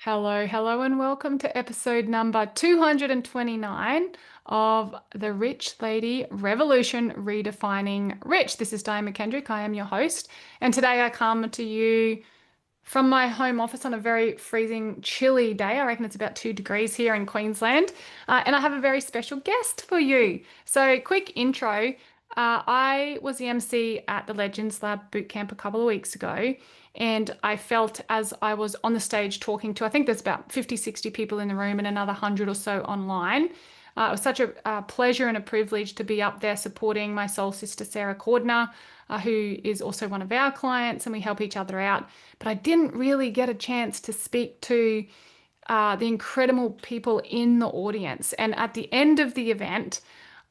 Hello, hello, and welcome to episode number 229 of the Rich Lady Revolution Redefining Rich. This is Diane McKendrick. I am your host, and today I come to you from my home office on a very freezing, chilly day. I reckon it's about 2 degrees here in Queensland. And I have a very special guest for you. So, quick intro. I was the MC at the Legends Lab bootcamp a couple of weeks ago. And I felt as I was on the stage talking to, I think there's about 50, 60 people in the room and another 100 or so online. It was such a pleasure and a privilege to be up there supporting my soul sister, Sarah Cordner, who is also one of our clients, and we help each other out. But I didn't really get a chance to speak to the incredible people in the audience. And at the end of the event,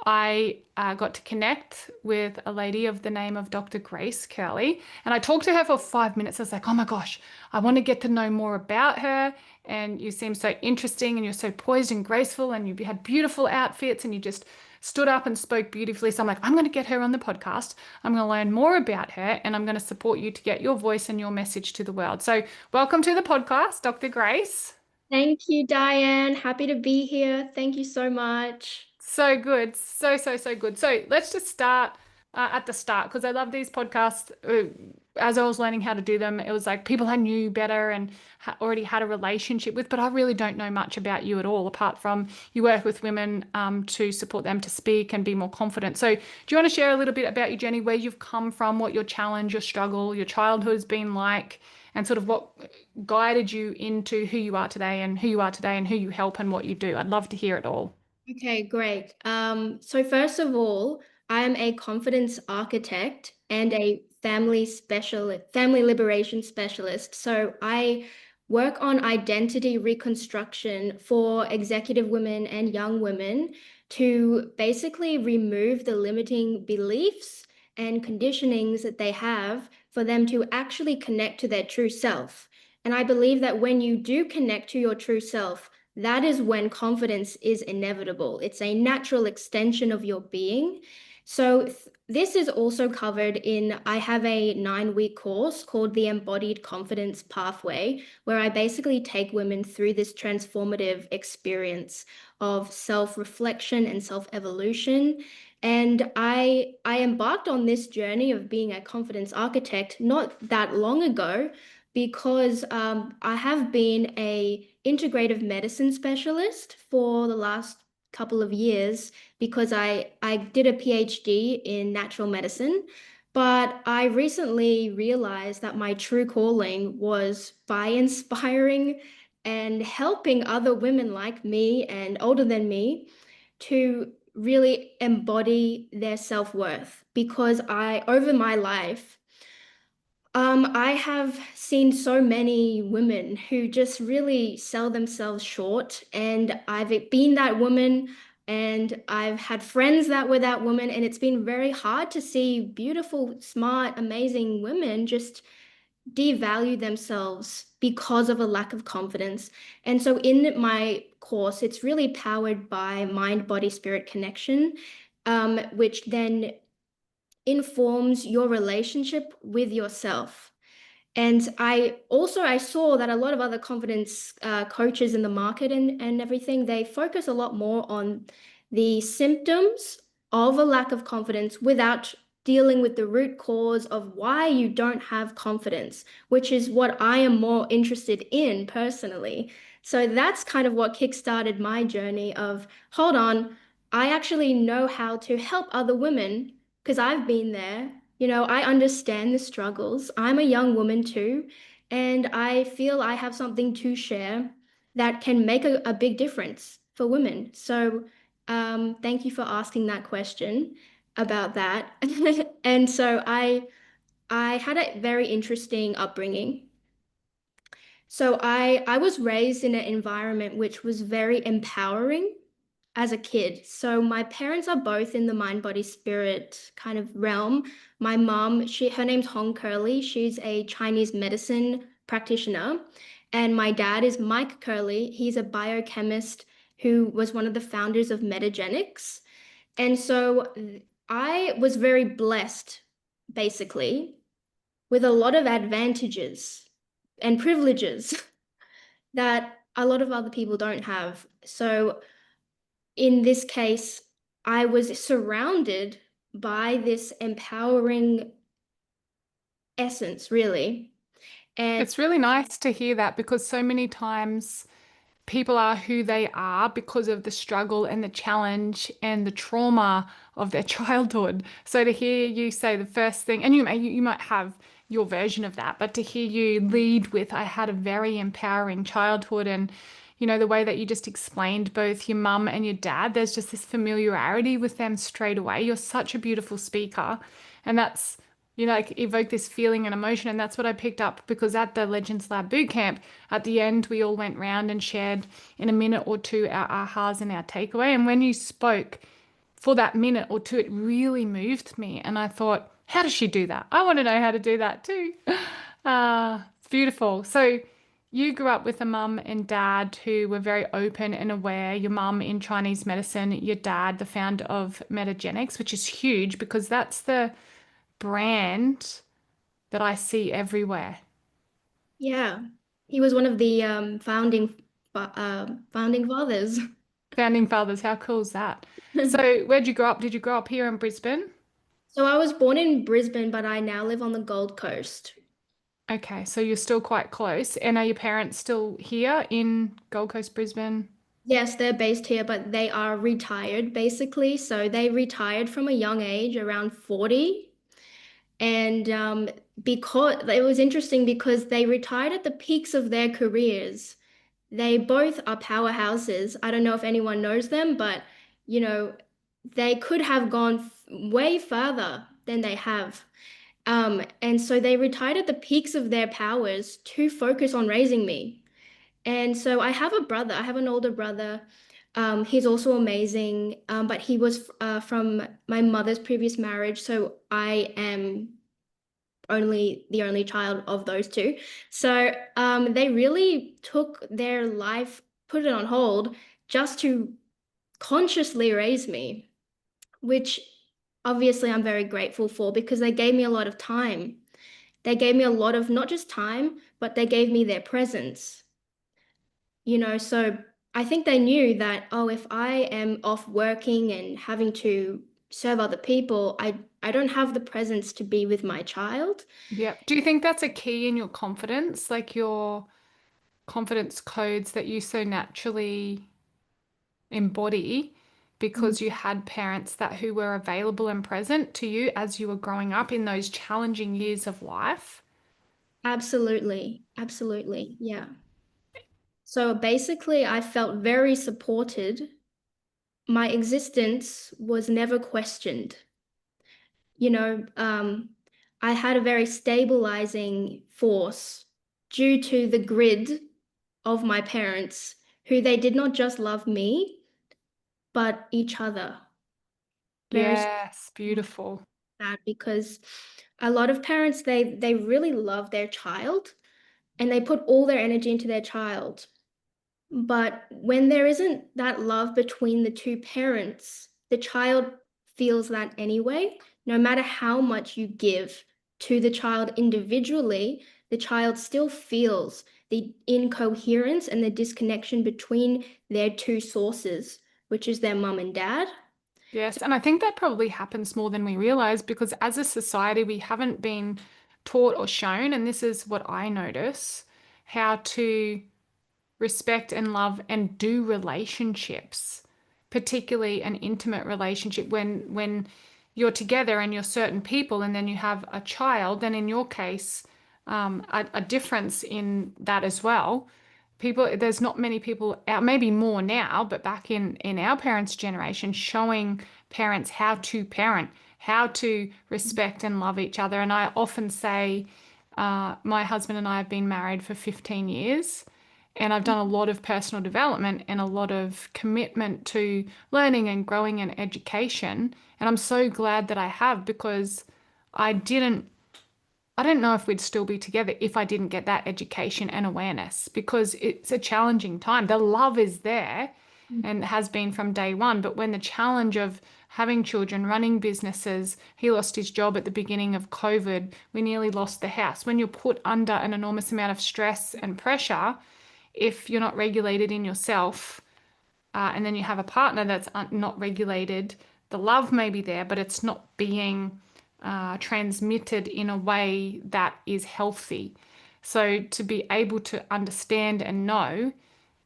I got to connect with a lady of the name of Dr. Grace Curley. And I talked to her for 5 minutes. I was like, oh my gosh, I want to get to know more about her. And you seem so interesting and you're so poised and graceful and you had beautiful outfits and you just stood up and spoke beautifully. So I'm like, I'm going to get her on the podcast. I'm going to learn more about her and I'm going to support you to get your voice and your message to the world. So welcome to the podcast, Dr. Grace. Thank you, Diane. Happy to be here. Thank you so much. So good. So good. So let's just start at the start because I love these podcasts. As I was learning how to do them, it was like people I knew better and already had a relationship with, but I really don't know much about you at all, apart from you work with women to support them to speak and be more confident. So, do you want to share a little bit about your journey, where you've come from, what your challenge, your struggle, your childhood has been like, and sort of what guided you into who you are today and who you are today and who you help and what you do? I'd love to hear it all. Okay, great. So first of all, I am a confidence architect and a family liberation specialist. So I work on identity reconstruction for executive women and young women to basically remove the limiting beliefs and conditionings that they have for them to actually connect to their true self. And I believe that when you do connect to your true self, that is when confidence is inevitable. It's a natural extension of your being. So this is also covered in, I have a 9-week course called the Embodied Confidence Pathway, where I basically take women through this transformative experience of self-reflection and self-evolution. And I embarked on this journey of being a confidence architect not that long ago, because I have been a integrative medicine specialist for the last couple of years because I did a PhD in natural medicine, but I recently realized that my true calling was by inspiring and helping other women like me and older than me to really embody their self-worth because over my life, I have seen so many women who just really sell themselves short, and I've been that woman, and I've had friends that were that woman, and it's been very hard to see beautiful, smart, amazing women just devalue themselves because of a lack of confidence. And so in my course, it's really powered by mind, body, spirit connection, which then informs your relationship with yourself. And I saw that a lot of other confidence coaches in the market and everything, they focus a lot more on the symptoms of a lack of confidence without dealing with the root cause of why you don't have confidence, which is what I am more interested in personally. So that's kind of what kickstarted my journey of, hold on, I actually know how to help other women because I've been there. I understand the struggles. I'm a young woman too, and I feel I have something to share that can make a big difference for women. So, thank you for asking that question about that. And so I had a very interesting upbringing. So I was raised in an environment which was very empowering as a kid. So my parents are both in the mind, body, spirit kind of realm. My mom, her name's Curley. She's a Chinese medicine practitioner. And my dad is Mike Curley. He's a biochemist who was one of the founders of Metagenics. And so I was very blessed, basically, with a lot of advantages and privileges that a lot of other people don't have. So in this case, I was surrounded by this empowering essence, really. And It's really nice to hear that because so many times people are who they are because of the struggle and the challenge and the trauma of their childhood. So to hear you say the first thing, and you might have your version of that, but to hear you lead with, I had a very empowering childhood, and the way that you just explained both your mum and your dad, there's just this familiarity with them straight away. You're such a beautiful speaker, and that's like evoke this feeling and emotion. And that's what I picked up because at the Legends Lab boot camp, at the end, we all went round and shared in a minute or two our ahas and our takeaway. And when you spoke for that minute or two, it really moved me. And I thought, how does she do that? I want to know how to do that too. It's beautiful. So you grew up with a mum and dad who were very open and aware. Your mum in Chinese medicine, your dad, the founder of Metagenics, which is huge because that's the brand that I see everywhere. yeah, he was one of the founding fathers. Founding fathers, how cool is that? So, where'd you grow up? Did you grow up here in Brisbane? So I was born in Brisbane, but I now live on the Gold Coast. Okay, so you're still quite close. And are your parents still here in Gold Coast, Brisbane? Yes, they're based here, but they are retired basically. So they retired from a young age, around 40. And because it was interesting because they retired at the peaks of their careers. They both are powerhouses. I don't know if anyone knows them, but you know, they could have gone way further than they have. And so they retired at the peaks of their powers to focus on raising me. And so I have a brother, I have an older brother. He's also amazing, but he was from my mother's previous marriage. So I am only the only child of those two. So they really took their life, put it on hold just to consciously raise me, which obviously I'm very grateful for because they gave me a lot of time. They gave me a lot of not just time, but they gave me their presence. So I think they knew that, oh, if I am off working and having to serve other people, I don't have the presence to be with my child. Yep. Do you think that's a key in your confidence, like your confidence codes that you so naturally embody Mm. because you had parents that who were available and present to you as you were growing up in those challenging years of life? Absolutely. Absolutely. Yeah. So basically, I felt very supported. My existence was never questioned. You know, I had a very stabilizing force due to the grid of my parents, who they did not just love me, but each other. Very Yes, beautiful. sad because a lot of parents they really love their child and they put all their energy into their child. But when there isn't that love between the two parents, the child feels that anyway. No matter how much you give to the child individually, the child still feels the incoherence and the disconnection between their two sources, which is their mum and dad. Yes, and I think that probably happens more than we realize because as a society, we haven't been taught or shown, and this is what I notice, how to respect and love and do relationships, particularly an intimate relationship when you're together and you're certain people and then you have a child, and in your case, a difference in that as well. There's not many people out, maybe more now, but back in our parents' generation, showing parents how to parent, how to respect and love each other. And I often say, my husband and I have been married for 15 years. And I've done a lot of personal development and a lot of commitment to learning and growing and education. And I'm so glad that I have because I didn't I don't know if we'd still be together if I didn't get that education and awareness because it's a challenging time. The love is there and has been from day one. But when the challenge of having children, running businesses, he lost his job at the beginning of COVID, we nearly lost the house. When you're put under an enormous amount of stress and pressure, if you're not regulated in yourself, and then you have a partner that's not regulated, the love may be there, but it's not being transmitted in a way that is healthy. So to be able to understand and know,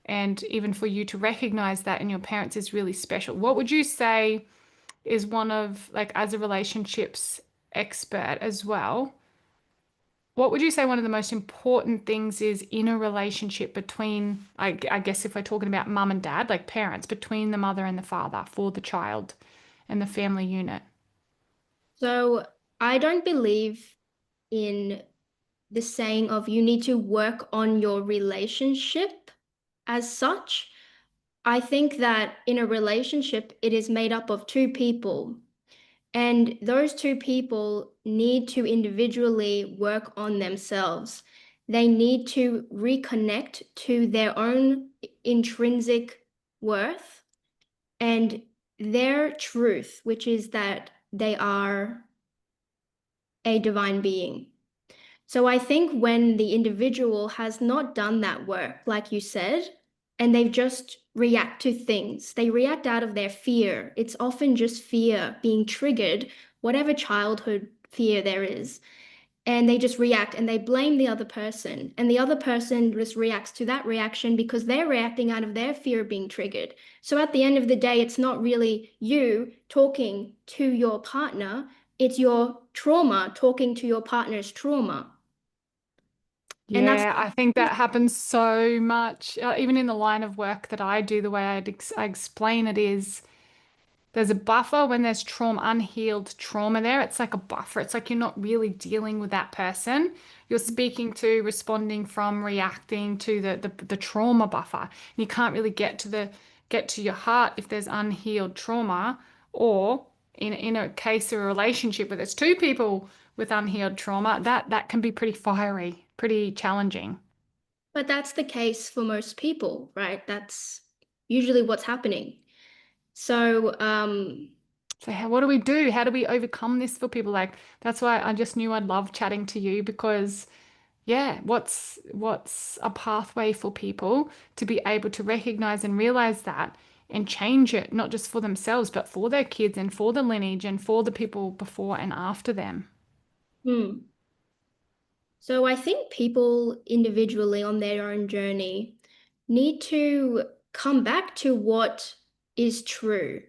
and even for you to recognize that in your parents is really special. What would you say is one of, like, as a relationships expert as well, what would you say one of the most important things is in a relationship between, I guess if we're talking about mum and dad, like parents, between the mother and the father for the child and the family unit? So I don't believe in the saying of you need to work on your relationship as such. I think that in a relationship, it is made up of two people, and those two people need to individually work on themselves. They need to reconnect to their own intrinsic worth and their truth, which is that they are a divine being. So I think when the individual has not done that work, like you said, and they just react to things, they react out of their fear. It's often just fear being triggered, whatever childhood fear there is. And they just react and they blame the other person. And the other person just reacts to that reaction because they're reacting out of their fear of being triggered. So at the end of the day, it's not really you talking to your partner, it's your trauma talking to your partner's trauma. And that's Yeah, I think that happens so much. Even in the line of work that I do, the way I explain it is there's a buffer when there's trauma, unhealed trauma there. It's like a buffer. It's like you're not really dealing with that person. You're speaking to, responding from, reacting to the trauma buffer. And you can't really get to your heart if there's unhealed trauma, or in a case of a relationship where there's two people with unhealed trauma, that can be pretty fiery, pretty challenging. but that's the case for most people, right? That's usually what's happening. So, So what do we do? How do we overcome this for people? Like, that's why I just knew I'd love chatting to you, because yeah, what's a pathway for people to be able to recognize and realize that and change it, not just for themselves, but for their kids and for the lineage and for the people before and after them. hmm. So I think people individually on their own journey need to come back to what is true.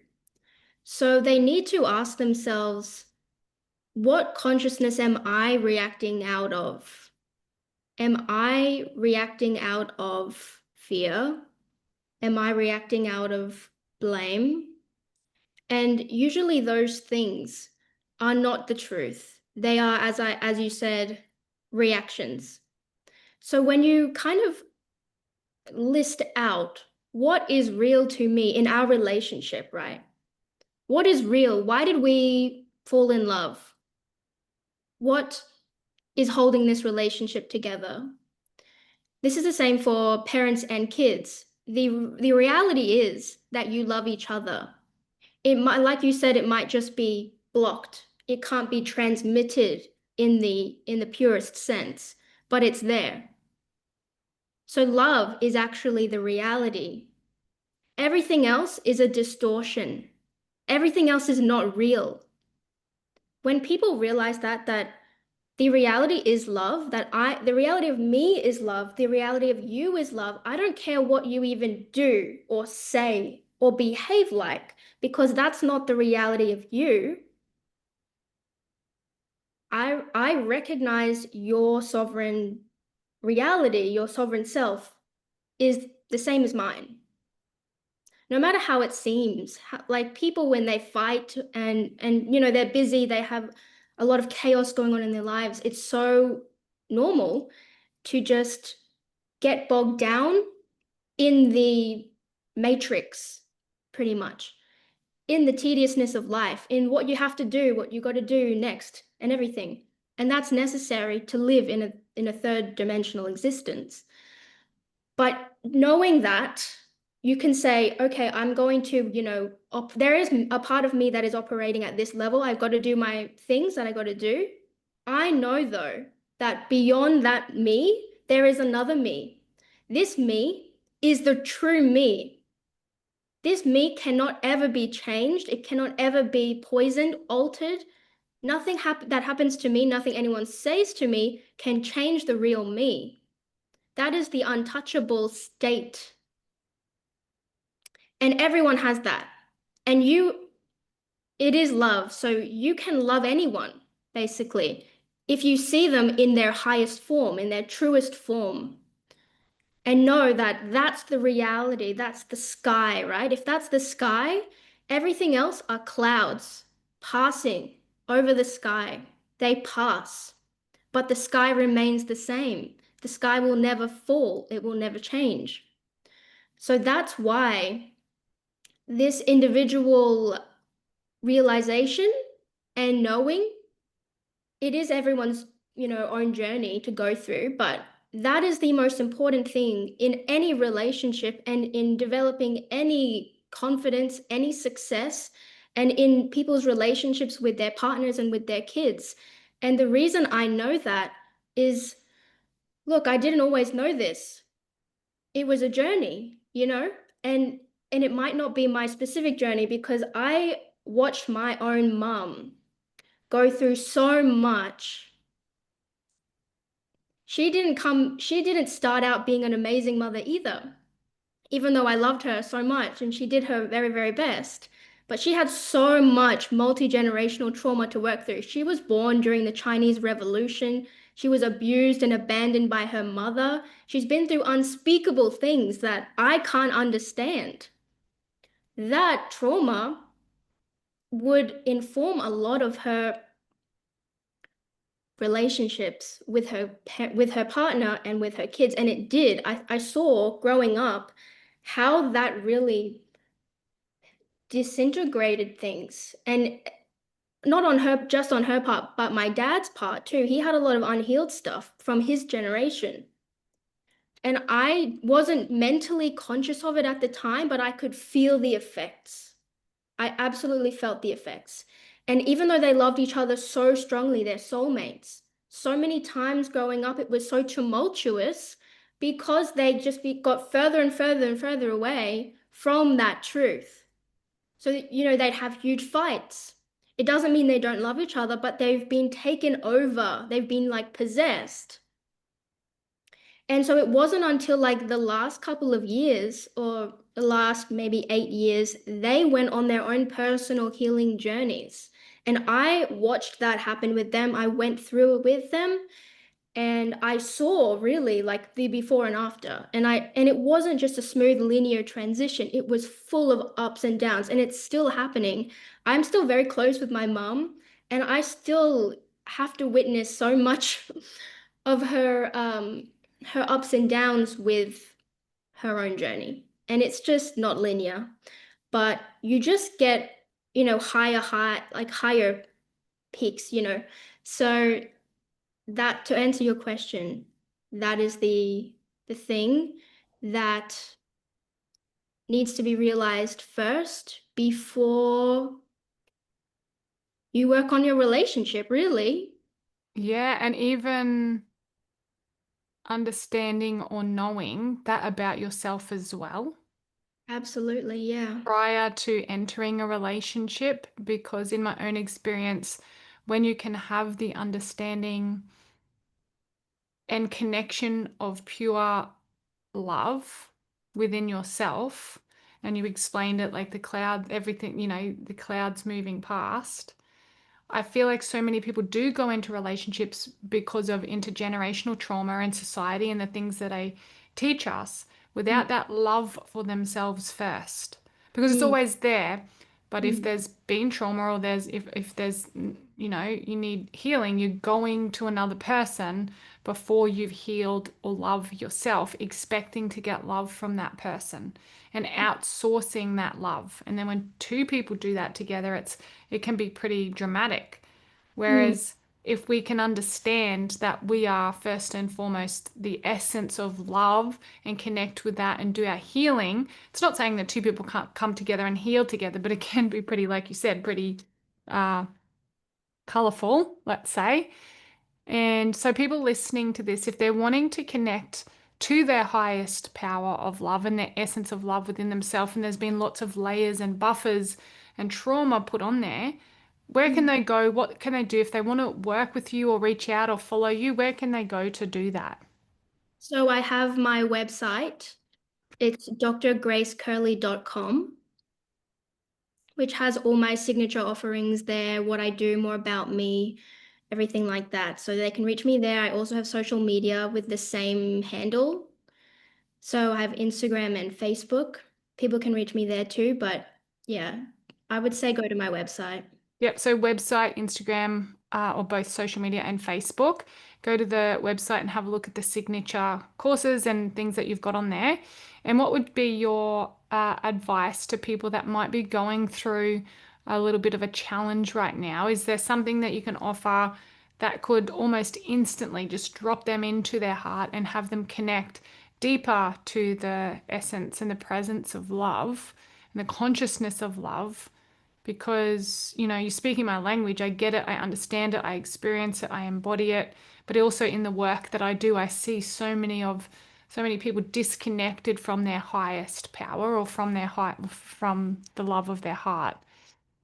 So they need to ask themselves, what consciousness am I reacting out of? Am I reacting out of fear? Am I reacting out of blame? And usually those things are not the truth. They are, as you said, reactions. So when you kind of list out what is real to me in our relationship, right? What is real? Why did we fall in love? What is holding this relationship together? This is the same for parents and kids. The reality is that you love each other. It might, like you said, it might just be blocked. It can't be transmitted in the purest sense, but it's there. So love is actually the reality. Everything else is a distortion. Everything else is not real. When people realize that the reality is love, the reality of me is love, the reality of you is love, I don't care what you even do or say or behave like, because that's not the reality of you. I recognize your sovereign reality, your sovereign self is the same as mine. No matter how it seems, like people when they fight and they're busy, they have a lot of chaos going on in their lives, it's so normal to just get bogged down in the matrix, pretty much, in the tediousness of life, in what you have to do, what you got to do next, and everything. And that's necessary to live in a third dimensional existence. But knowing that, you can say, okay, I'm going to, there is a part of me that is operating at this level. I've got to do my things that I got to do. I know, though, that beyond that me, there is another me. This me is the true me. This me cannot ever be changed. It cannot ever be poisoned, altered. That happens to me, nothing anyone says to me can change the real me. That is the untouchable state. And everyone has that. And it is love. So you can love anyone, basically, if you see them in their highest form, in their truest form. And know that that's the reality, that's the sky, right? If that's the sky, everything else are clouds passing over the sky. They pass, but the sky remains the same. The sky will never fall, it will never change. So that's why this individual realization and knowing, it is everyone's, own journey to go through, but that is the most important thing in any relationship and in developing any confidence, any success, and in people's relationships with their partners and with their kids. And the reason I know that is, look, I didn't always know this. It was a journey, and it might not be my specific journey because I watched my own mum go through so much. She didn't start out being an amazing mother either, even though I loved her so much and she did her very, very best. But she had so much multi-generational trauma to work through. She was born during the Chinese Revolution. She was abused and abandoned by her mother. She's been through unspeakable things that I can't understand. That trauma would inform a lot of her relationships with her partner and with her kids, and it did. I saw growing up how that really disintegrated things, and not on her, just on her part, but my dad's part too. He had a lot of unhealed stuff from his generation, and I wasn't mentally conscious of it at the time, but I could feel the effects. I absolutely felt the effects. And even though they loved each other so strongly, they're soulmates. So many times growing up, it was so tumultuous because they just got further and further and further away from that truth. So, they'd have huge fights. It doesn't mean they don't love each other, but they've been taken over. They've been like possessed. And so it wasn't until like the last couple of years or the last maybe 8 years, they went on their own personal healing journeys. And I watched that happen with them. I went through it with them and I saw really like the before and after. And it wasn't just a smooth linear transition. It was full of ups and downs and it's still happening. I'm still very close with my mom and I still have to witness so much of her ups and downs with her own journey. And it's just not linear, but you just get, higher peaks. So that to answer your question, that is the thing that needs to be realized first before you work on your relationship, really. Yeah, and even understanding or knowing that about yourself as well Absolutely, yeah. prior to entering a relationship, because in my own experience, when you can have the understanding and connection of pure love within yourself, and you explained it like the cloud, everything, the clouds moving past. I feel like so many people do go into relationships because of intergenerational trauma and society and the things that they teach us without Mm, that love for themselves first. Because it's mm, always there, but if mm, there's been trauma or if there's you need healing, you're going to another person before you've healed or love yourself, expecting to get love from that person and outsourcing that love. And then when two people do that together, it can be pretty dramatic. mm, Whereas if we can understand that we are first and foremost the essence of love and connect with that and do our healing, it's not saying that two people can't come together and heal together, but it can be pretty, like you said, pretty uh, colorful, let's say. And so people listening to this, if they're wanting to connect to their highest power of love and their essence of love within themselves. And there's been lots of layers and buffers and trauma put on there. Where can Mm. they go? What can they do if they want to work with you or reach out or follow you? Where can they go to do that? So I have my website. It's drgracecurley.com, which has all my signature offerings there, what I do, more about me, everything like that. So they can reach me there. I also have social media with the same handle. So I have Instagram and Facebook. People can reach me there too, but yeah, I would say go to my website. Yep. So website, Instagram, or both social media and Facebook. Go to the website and have a look at the signature courses and things that you've got on there. And what would be your advice to people that might be going through a little bit of a challenge right now? Is there something that you can offer that could almost instantly just drop them into their heart and have them connect deeper to the essence and the presence of love and the consciousness of love? Because, you're speaking my language. I get it, I understand it, I experience it, I embody it. But also in the work that I do, I see so many people disconnected from their highest power or from from the love of their heart.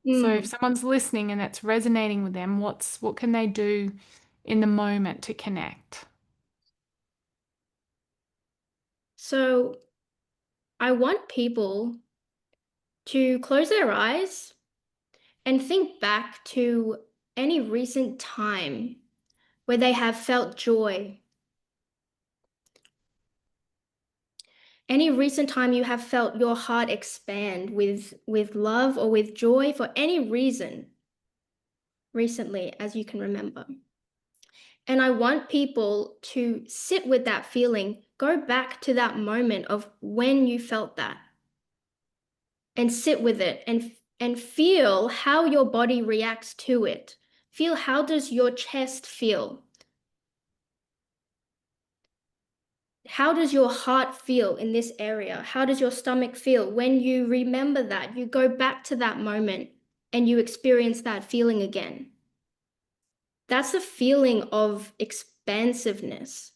So if Mm. someone's listening and that's resonating with them, what can they do in the moment to connect? So I want people to close their eyes and think back to any recent time where they have felt joy. Any recent time you have felt your heart expand with love or with joy for any reason recently, as you can remember. And I want people to sit with that feeling, go back to that moment of when you felt that and sit with it and feel how your body reacts to it. Feel, how does your chest feel? How does your heart feel in this area? How does your stomach feel when you remember that? You go back to that moment and you experience that feeling again. That's a feeling of expansiveness.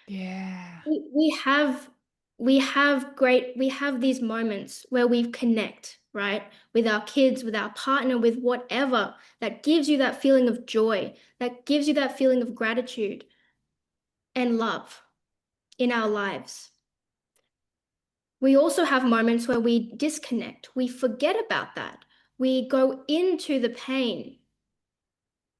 Yeah. We we have these moments where we connect, right? With our kids, with our partner, with whatever that gives you that feeling of joy, that gives you that feeling of gratitude and love in our lives. We also have moments where we disconnect. We forget about that. We go into the pain.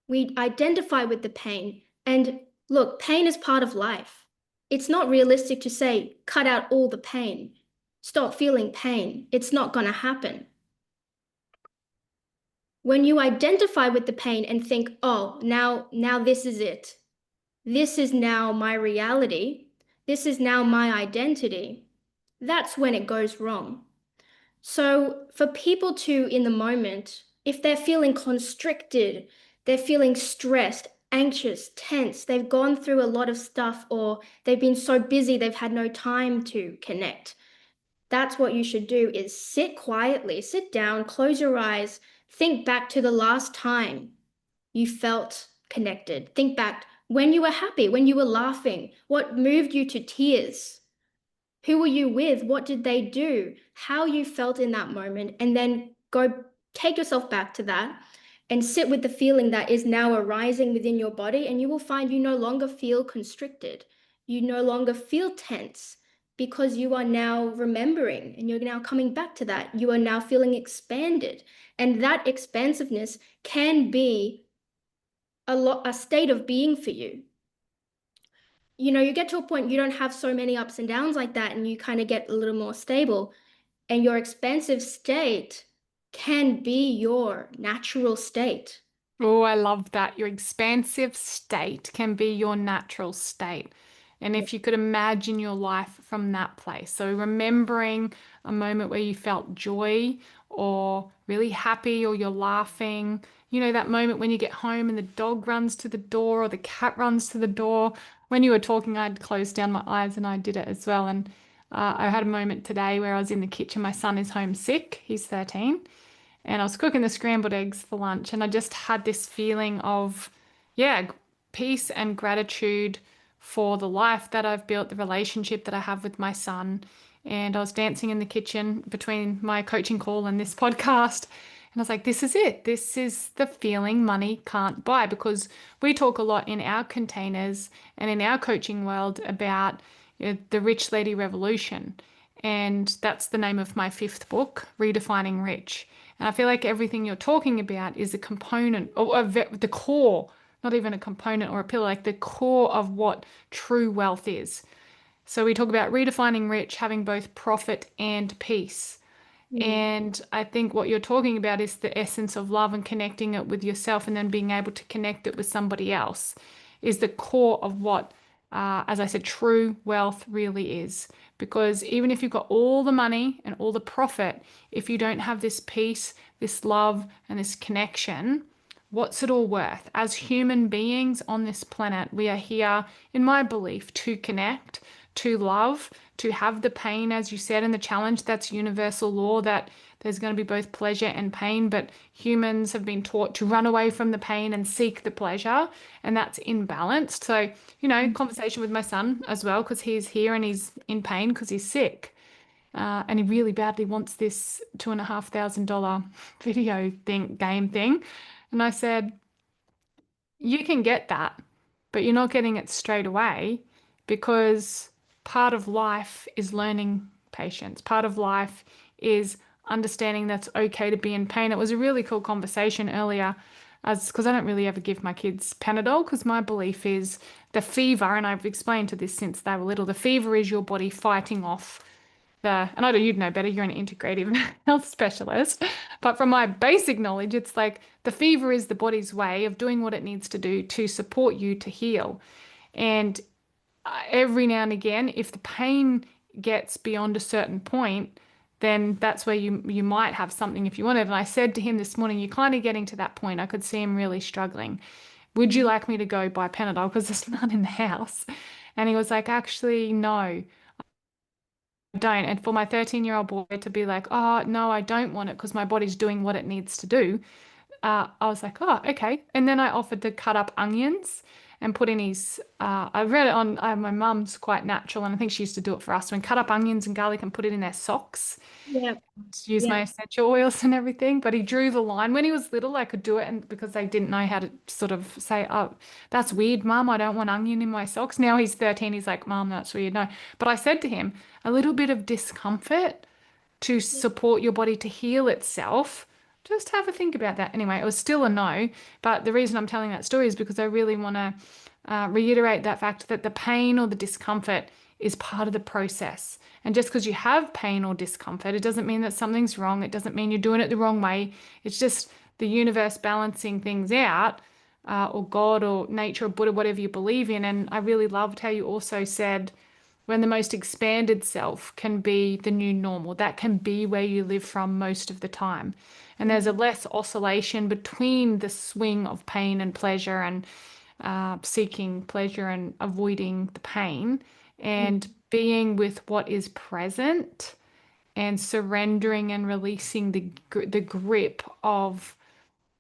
We identify with the pain. And look, pain is part of life. It's not realistic to say, cut out all the pain, stop feeling pain. It's not going to happen. When you identify with the pain and think, oh, now this is it. This is now my reality. This is now my identity. That's when it goes wrong. So for people to, in the moment, if they're feeling constricted, they're feeling stressed, anxious, tense, they've gone through a lot of stuff, or they've been so busy they've had no time to connect. That's what you should do, is sit quietly, sit down, close your eyes, think back to the last time you felt connected. Think back when you were happy, when you were laughing, what moved you to tears. Who were you with? What did they do? How you felt in that moment, and then go take yourself back to that and sit with the feeling that is now arising within your body, and you will find you no longer feel constricted. You no longer feel tense because you are now remembering and you're now coming back to that. You are now feeling expanded, and that expansiveness can be a state of being for you. You get to a point you don't have so many ups and downs like that, and you kind of get a little more stable, and your expansive state can be your natural state. Oh, I love that. Your expansive state can be your natural state. And if you could imagine your life from that place. So, remembering a moment where you felt joy or really happy or you're laughing, that moment when you get home and the dog runs to the door or the cat runs to the door. When you were talking, I'd closed down my eyes and I did it as well. And I had a moment today where I was in the kitchen. My son is homesick, he's 13, and I was cooking the scrambled eggs for lunch, and I just had this feeling of, yeah, peace and gratitude for the life that I've built, the relationship that I have with my son. And I was dancing in the kitchen between my coaching call and this podcast. And I was like, this is it. This is the feeling money can't buy, because we talk a lot in our containers and in our coaching world about the rich lady revolution. And that's the name of my fifth book, Redefining Rich. And I feel like everything you're talking about is a component or the core, not even a component or a pillar, like the core of what true wealth is. So we talk about redefining rich, having both profit and peace. Mm. And I think what you're talking about is the essence of love and connecting it with yourself and then being able to connect it with somebody else is the core of what, as I said, true wealth really is. Because even if you've got all the money and all the profit, if you don't have this peace, this love, and this connection, what's it all worth? As human beings on this planet, we are here, in my belief, to connect, to love, to have the pain, as you said, and the challenge. That's universal law that there's going to be both pleasure and pain, but humans have been taught to run away from the pain and seek the pleasure, and that's imbalanced. So, conversation with my son as well, because he's here and he's in pain because he's sick. And he really badly wants this $2,500 video game thing. And I said, you can get that, but you're not getting it straight away, because part of life is learning patience. Part of life is understanding that's okay to be in pain. It was a really cool conversation earlier, as because I don't really ever give my kids Panadol, because my belief is the fever, and I've explained to this since they were little, the fever is your body fighting off and I know you'd know better, you're an integrative health specialist, but from my basic knowledge, it's like the fever is the body's way of doing what it needs to do to support you to heal. And every now and again, if the pain gets beyond a certain point, then that's where you might have something if you wanted. And I said to him this morning, you're kind of getting to that point. I could see him really struggling. Would you like me to go buy Panadol? Because there's none in the house. And he was like, actually, no. Don't. And for my 13-year-old boy to be like, oh, no, I don't want it because my body's doing what it needs to do. I was like, oh, okay. And then I offered to cut up onions and put in I read it on, my mum's quite natural, and I think she used to do it for us, when cut up onions and garlic and put it in their socks, Yeah, to use my yeah, essential oils and everything. But he drew the line. When he was little, I could do it, and because they didn't know how to sort of say, oh, that's weird, Mum, I don't want onion in my socks. Now he's 13, he's like, Mum, that's weird. No. But I said to him, a little bit of discomfort to support your body to heal itself. Just have a think about that. Anyway, it was still a no, but the reason I'm telling that story is because I really want to reiterate that fact that the pain or the discomfort is part of the process. And just because you have pain or discomfort, it doesn't mean that something's wrong. It doesn't mean you're doing it the wrong way. It's just the universe balancing things out, or God or nature or Buddha, whatever you believe in. And I really loved how you also said, when the most expanded self can be the new normal. That can be where you live from most of the time. And there's a less oscillation between the swing of pain and pleasure, and seeking pleasure and avoiding the pain, and being with what is present and surrendering and releasing the grip of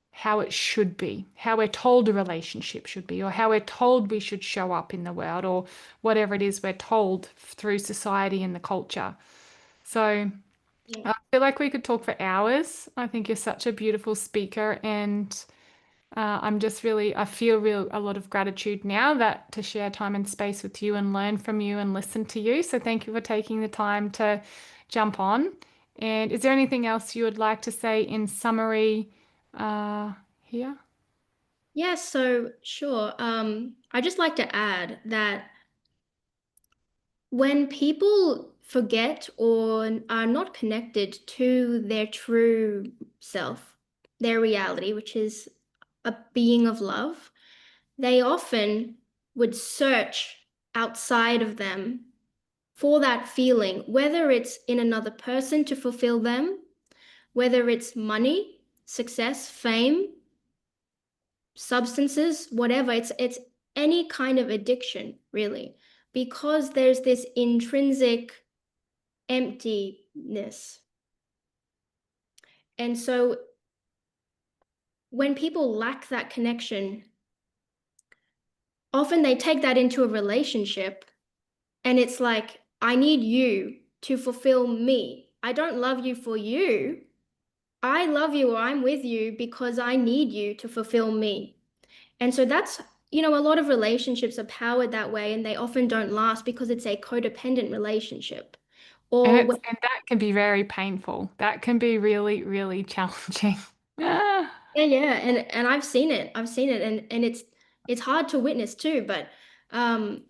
how it should be, how we're told a relationship should be, or how we're told we should show up in the world, or whatever it is we're told through society and the culture. So yeah. I feel like we could talk for hours. I think you're such a beautiful speaker, and I feel a lot of gratitude now that to share time and space with you and learn from you and listen to you. So thank you for taking the time to jump on. And is there anything else you would like to say in summary here? Yeah, so sure. I just like to add that when people forget or are not connected to their true self, their reality, which is a being of love, they often would search outside of them for that feeling, whether it's in another person to fulfill them, whether it's money, success, fame, substances, whatever. It's any kind of addiction, really, because there's this intrinsic emptiness. And so when people lack that connection, often they take that into a relationship and it's like, I need you to fulfill me. I don't love you for you. I love you or I'm with you because I need you to fulfill me. And so that's, a lot of relationships are powered that way and they often don't last because it's a codependent relationship. And Or it's and that can be very painful. That can be really, really challenging. Ah. yeah, yeah, and I've seen it. I've seen it, and it's hard to witness too. But um,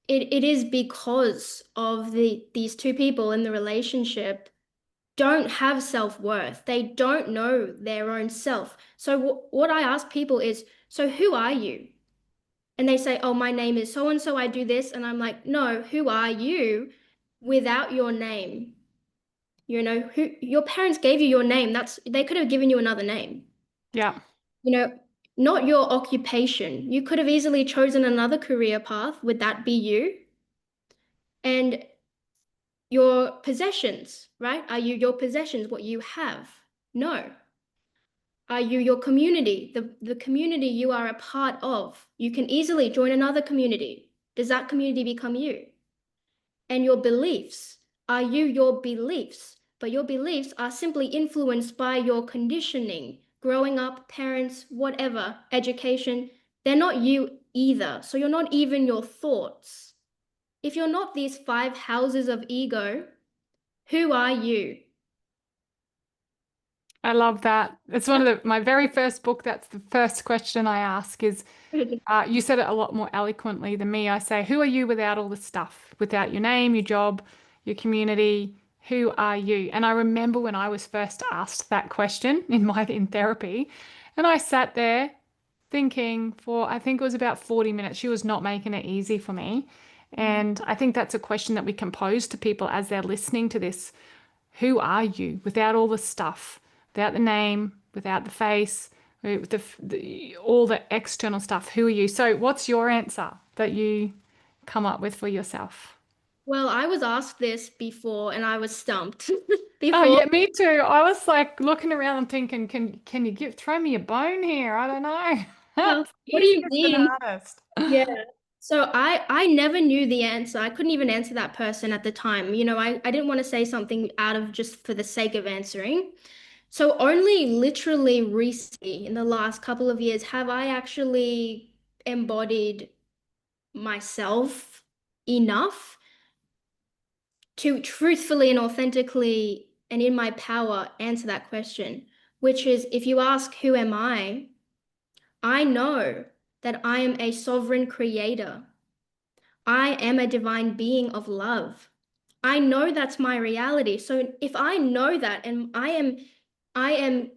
it is because of these two people in the relationship don't have self-worth. They don't know their own self. So what I ask people is, so who are you? And they say, oh, my name is so and so. I do this, and I'm like, no, who are you without your name? Who your parents gave you your name. They could have given you another name. Yeah, you know, Not your occupation. You could have easily chosen another career path. Would that be you? And your possessions, right? Are you your possessions, what you have? No. Are you your community, the community you are a part of? You can easily join another community. Does that community become you? And your beliefs, are you your beliefs? But your beliefs are simply influenced by your conditioning, growing up, parents, whatever, education. They're not you either. So you're not even your thoughts. If you're not these five houses of ego, who are you? I love that. It's one of my very first book. That's the first question I ask is, you said it a lot more eloquently than me. I say, who are you without all the stuff? Without your name, your job, your community, who are you? And I remember when I was first asked that question in therapy, and I sat there thinking for I think it was about 40 minutes. She was not making it easy for me. And I think that's a question that we can pose to people as they're listening to this. Who are you without all the stuff, without the name, without the face, with all the external stuff? Who are you? So, what's your answer that you come up with for yourself? Well, I was asked this before and I was stumped Oh before. yeah, me too. I was like looking around and thinking, can you throw me a bone here? I don't know. Well, It's what do you easiest and mean? hardest. Yeah. So I never knew the answer. I couldn't even answer that person at the time. I didn't want to say something out of just for the sake of answering. So only literally recently in the last couple of years have I actually embodied myself enough to truthfully and authentically and in my power answer that question, which is if you ask, who am I know that I am a sovereign creator. I am a divine being of love. I know that's my reality. So if I know that and I am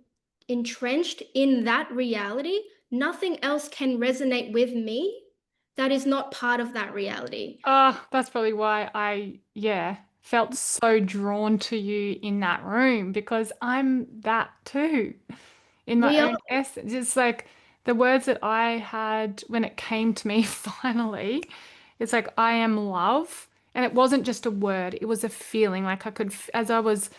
entrenched in that reality, nothing else can resonate with me that is not part of that reality. That's probably why yeah, felt so drawn to you in that room because I'm that too in We my are own essence. It's like the words that I had when it came to me finally. It's like I am love. And it wasn't just a word, it was a feeling. Like I could, as I was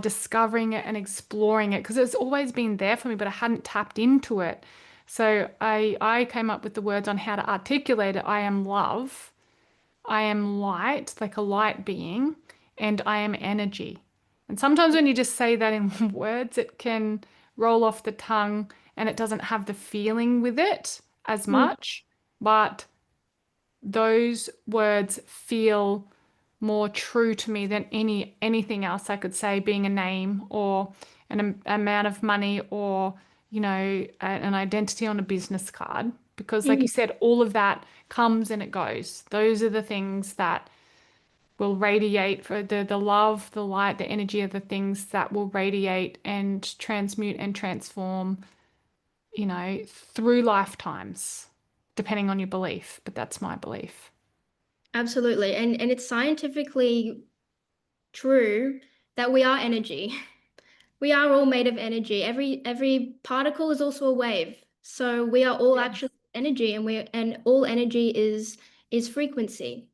discovering it and exploring it, because it's always been there for me, but I hadn't tapped into it. So I came up with the words on how to articulate it. I am love. I am light, like a light being, and I am energy. And sometimes when you just say that in words, it can roll off the tongue and it doesn't have the feeling with it as Mm, much. But those words feel more true to me than anything else I could say, being a name or an amount of money or, an identity on a business card. Because, like mm, you said, all of that comes and it goes. Those are the things that will radiate for the love, the light, the energy of the things that will radiate and transmute and transform, through lifetimes, depending on your belief. But that's my belief. absolutely. And it's scientifically true that we are energy. We are all made of energy. Every particle is also a wave. So we are all Yes. actually energy and all energy is frequency.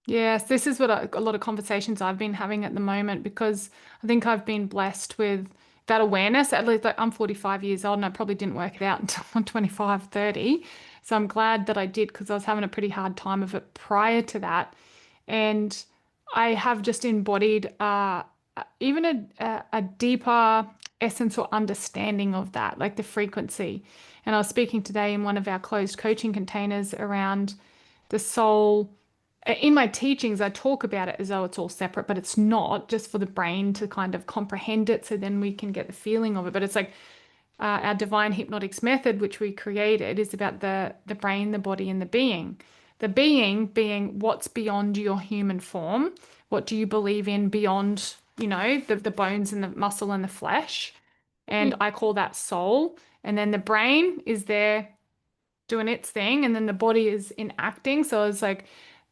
Yes, this is what a lot of conversations I've been having at the moment because I think I've been blessed with that awareness, at least like I'm 45 years old and I probably didn't work it out until I'm 25, 30. So I'm glad that I did because I was having a pretty hard time of it prior to that. And I have just embodied even a deeper essence or understanding of that, like the frequency. And I was speaking today in one of our closed coaching containers around the soul. In my teachings, I talk about it as though it's all separate, but it's not, just for the brain to kind of comprehend it so then we can get the feeling of it. But it's like our divine hypnotics method, which we created, is about the brain, the body, and the being. The being what's beyond your human form. What do you believe in beyond, the bones and the muscle and the flesh? And Mm. I call that soul. And then the brain is there doing its thing, and then the body is enacting. So it's like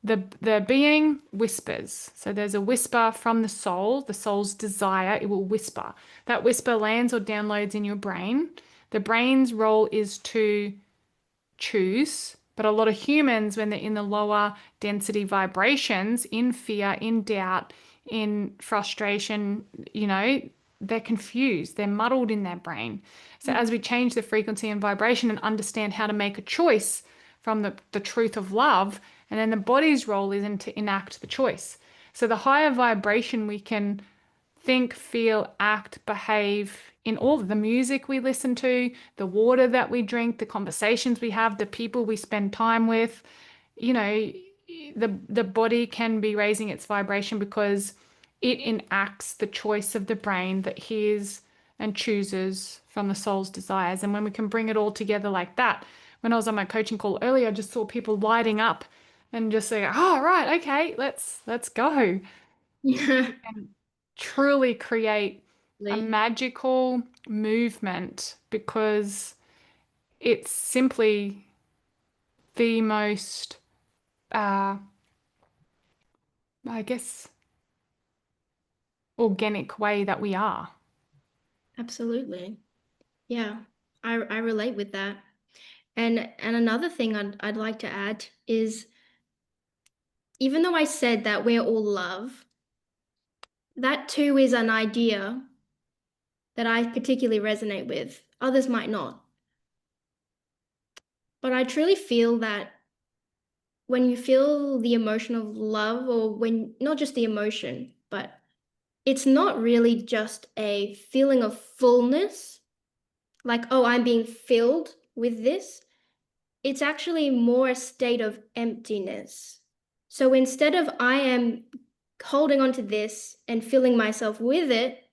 the being whispers. So there's a whisper from the soul's desire. It will whisper. That whisper lands or downloads in your brain. The brain's role is to choose. But a lot of humans, when they're in the lower density vibrations, in fear, in doubt, in frustration, they're confused, they're muddled in their brain. So as we change the frequency and vibration and understand how to make a choice from the truth of love, and then the body's role is to enact the choice. So the higher vibration we can think, feel, act, behave in all of the music we listen to, the water that we drink, the conversations we have, the people we spend time with, you know, the body can be raising its vibration because it enacts the choice of the brain that hears and chooses from the soul's desires. And when we can bring it all together like that, when I was on my coaching call earlier, I just saw people lighting up and just say, "Oh, right, okay, let's go." Yeah. We can truly create a magical movement because it's simply the most, uh, I guess, organic way that we are. Absolutely. Yeah. I relate with that. And another thing I'd like to add is, even though I said that we're all love, that too is an idea that I particularly resonate with. Others might not. But I truly feel that when you feel the emotion of love, or when not just the emotion, but it's not really just a feeling of fullness, like, oh, I'm being filled with this. It's actually more a state of emptiness. So instead of I am holding on to this and filling myself with it,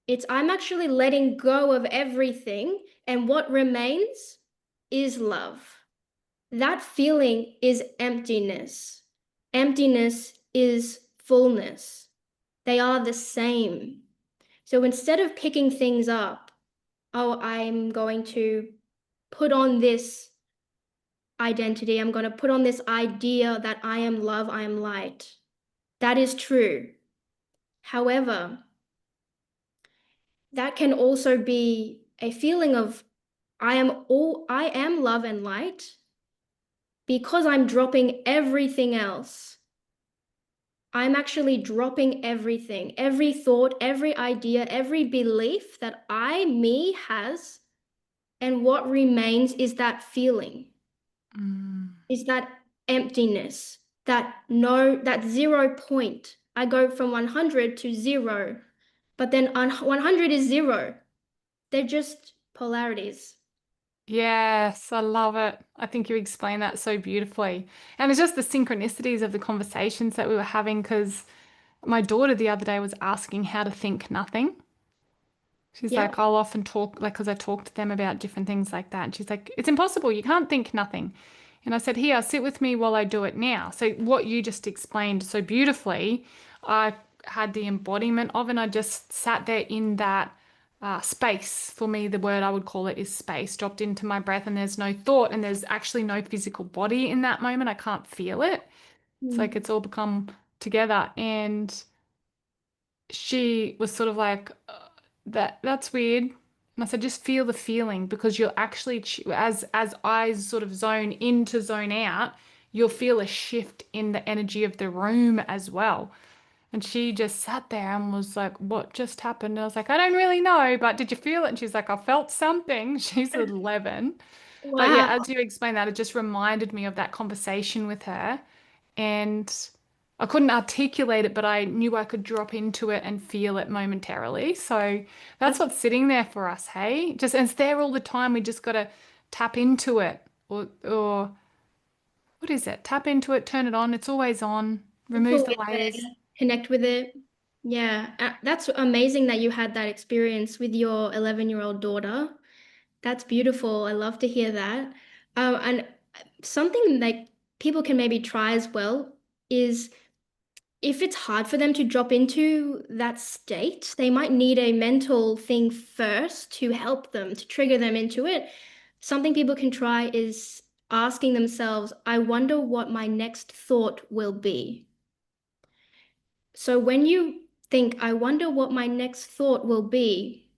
it's I'm actually letting go of everything, and what remains is love. That feeling is emptiness. Emptiness is fullness. They are the same. So instead of picking things up, oh, I'm going to put on this identity, I'm going to put on this idea that I am love, I am light. That is true. However, that can also be a feeling of I am love and light because I'm dropping everything else. I'm actually dropping everything, every thought, every idea, every belief that me, has. And what remains is that feeling, Mm. is that emptiness, that 0 point. I go from 100 to 0, but then 100 is 0. They're just polarities. Yes, I love it. I think you explained that so beautifully. And it's just the synchronicities of the conversations that we were having because my daughter the other day was asking how to think nothing. She's like, Yep. I'll often talk, like, because I talk to them about different things like that. And she's like, it's impossible. You can't think nothing. And I said, here, sit with me while I do it now. So, what you just explained so beautifully, I had the embodiment of, and I just sat there in that space. For me, the word I would call it is space, dropped into my breath, and there's no thought, and there's actually no physical body in that moment. I can't feel it. It's like Mm. it's all become together. And she was sort of like, that's weird. And I said, just feel the feeling because you'll actually, as eyes sort of zone in to zone out, you'll feel a shift in the energy of the room as well. And she just sat there and was like, "What just happened?" And I was like, "I don't really know, but did you feel it?" And she's like, "I felt something." She's 11. But yeah, Wow. as you explained that, it just reminded me of that conversation with her. And I couldn't articulate it, but I knew I could drop into it and feel it momentarily. So that's That's what's sitting there for us, hey? Just and it's there all the time. We just got to tap into it or what is it? Tap into it, turn it on. It's always on. it's Remove the always there. layers. Connect with it. Yeah, that's amazing that you had that experience with your 11-year-old daughter. That's beautiful. I love to hear that. And something like people can maybe try as well is if it's hard for them to drop into that state, they might need a mental thing first to help them, to trigger them into it. Something people can try is asking themselves, I wonder what my next thought will be. So when you think, I wonder what my next thought will be,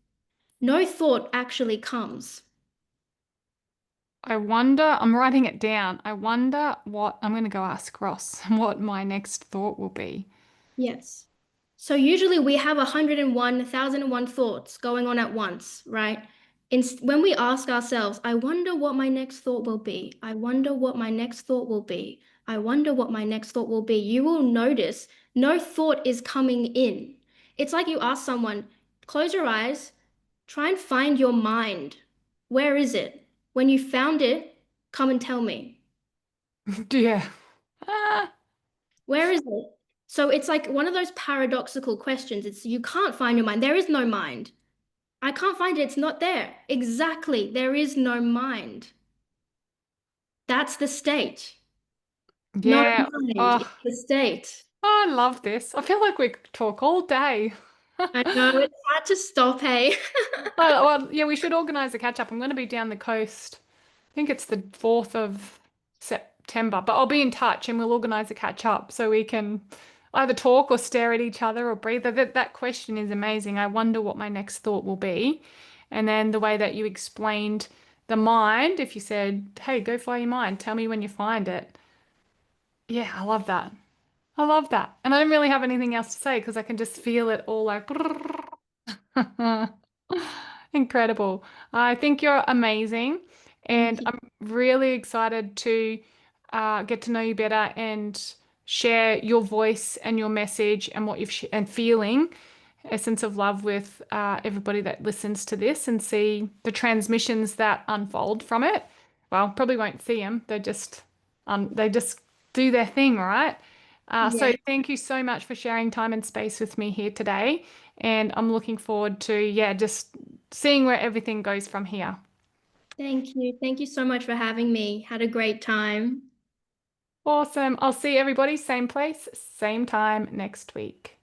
no thought actually comes. I wonder, I'm writing it down. I wonder what I'm going to go ask Ross what my next thought will be. Yes. So usually we have 101, 1001 thoughts going on at once, right? When we ask ourselves, I wonder what my next thought will be. I wonder what my next thought will be. I wonder what my next thought will be. You will notice no thought is coming in. It's like you ask someone, close your eyes, try and find your mind. Where is it? When you found it, come and tell me. Yeah. Ah, Where is it? So it's like one of those paradoxical questions. It's you can't find your mind. There is no mind. I can't find it. It's not there. Exactly. There is no mind. That's the state. No yeah. mind is Oh, the state. I love this. I feel like we could talk all day. I know it's hard to stop, hey? Well, yeah, we should organize a catch up. I'm going to be down the coast. I think it's the 4th of September, but I'll be in touch and we'll organize a catch up so we can either talk or stare at each other or breathe. That question is amazing. I wonder what my next thought will be. And then the way that you explained the mind, if you said, "Hey, go find your mind, tell me when you find it." Yeah, I love that. I love that. And I don't really have anything else to say because I can just feel it all like incredible. I think you're amazing, Thank and you. I'm really excited to get to know you better and share your voice and your message and what you've and feeling a sense of love with everybody that listens to this and see the transmissions that unfold from it. Well, probably won't see them. They just do their thing, right? So Yeah. thank you so much for sharing time and space with me here today. And I'm looking forward to, yeah, just seeing where everything goes from here. Thank you. Thank you so much for having me. Had a great time. Awesome. I'll see everybody same place, same time next week.